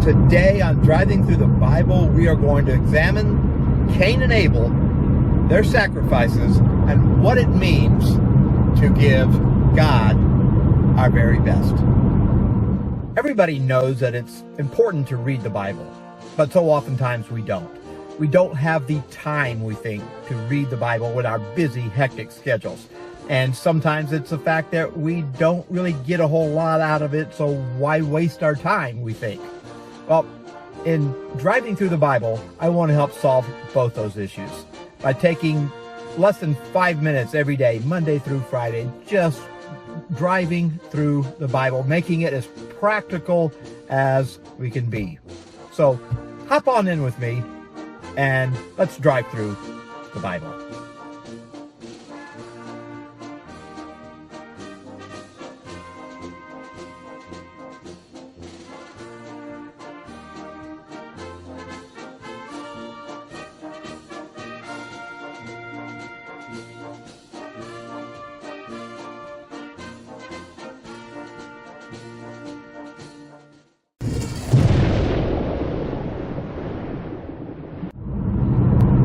Today on Driving Through the Bible, we are going to examine Cain and Abel, their sacrifices, and what it means to give God our very best. Everybody knows that it's important to read the Bible, but so oftentimes we don't. We don't have the time, we think, to read the Bible with our busy, hectic schedules. And sometimes it's the fact that we don't really get a whole lot out of it, so why waste our time, we think. Well, in Driving Through the Bible, I want to help solve both those issues by taking less than 5 minutes every day, Monday through Friday, just driving through the Bible, making it as practical as we can be. So hop on in with me and let's drive through the Bible.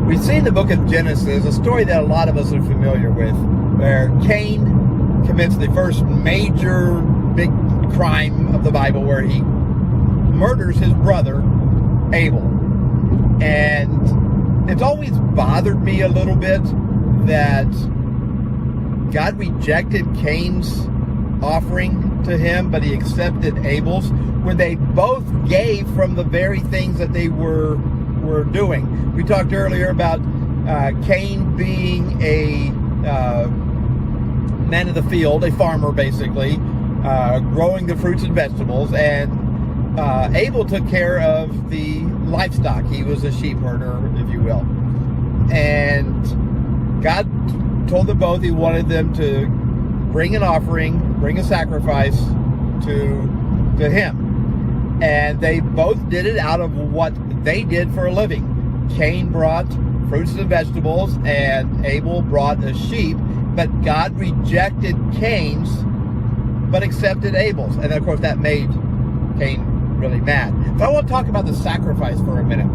We see in the book of Genesis a story that a lot of us are familiar with, where Cain commits the first major big crime of the Bible, where he murders his brother Abel. And it's always bothered me a little bit that God rejected Cain's offering to him, but he accepted Abel's, when they both gave from the very things that they were doing. We talked earlier about Cain being a man of the field, a farmer basically, growing the fruits and vegetables, and Abel took care of the livestock. He was a sheep herder, if you will. And God told them both he wanted them to bring an offering, bring a sacrifice to him. And they both did it out of what they did for a living. Cain brought fruits and vegetables, and Abel brought a sheep. But God rejected Cain's, but accepted Abel's. And of course, that made Cain really mad. So I want to talk about the sacrifice for a minute.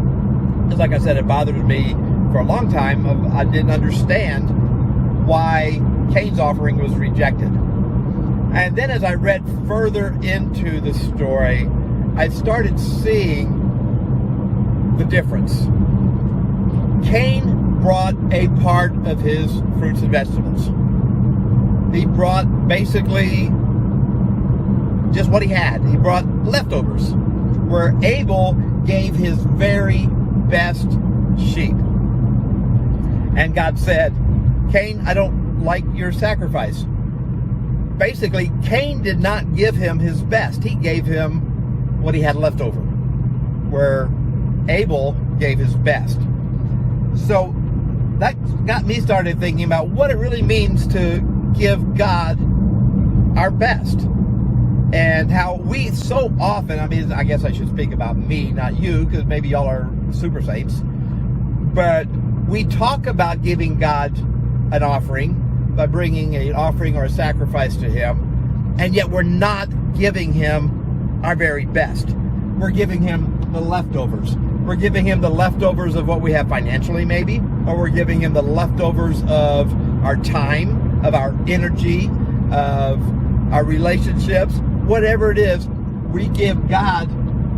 Because like I said, it bothered me for a long time. I didn't understand why Cain's offering was rejected. And then as I read further into the story, I started seeing the difference. Cain brought a part of his fruits and vegetables. He brought basically just what he had. He brought leftovers, where Abel gave his very best sheep. And God said, Cain, I don't like your sacrifice. Basically, Cain did not give him his best. He gave him what he had left over, where Abel gave his best. So that got me started thinking about what it really means to give God our best, and how we so often, I guess I should speak about me, not you, because maybe y'all are super saints, but we talk about giving God an offering by bringing an offering or a sacrifice to him, and yet we're not giving him our very best. We're giving him the leftovers. We're giving him the leftovers of what we have financially, maybe, or we're giving him the leftovers of our time, of our energy, of our relationships, whatever it is. We give God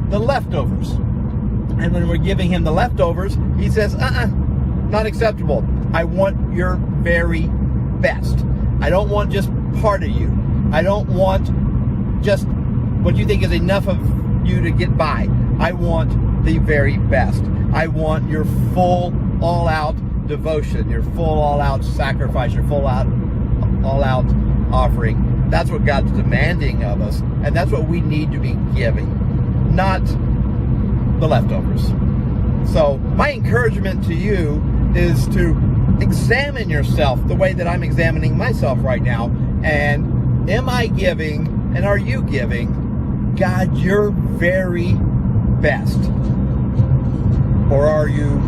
the leftovers. And when we're giving him the leftovers, he says, not acceptable. I want your very best. I don't want just part of you. I don't want just what you think is enough of you to get by. I want the very best. I want your full, all-out devotion, your full, all-out sacrifice, your full, all-out offering. That's what God's demanding of us, and that's what we need to be giving, not the leftovers. So my encouragement to you is to examine yourself the way that I'm examining myself right now. And am I giving, and are you giving God your very best? Or are you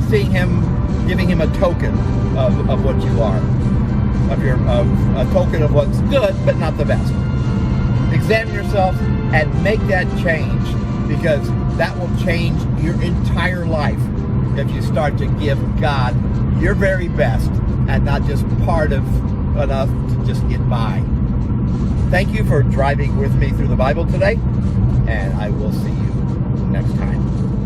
seeing him, giving him a token of what you are, of a token of what's good but not the best? Examine yourself and make that change because that will change your entire life if you start to give God your very best and not just part of enough to just get by. Thank you for driving with me through the Bible today, and I will see you next time.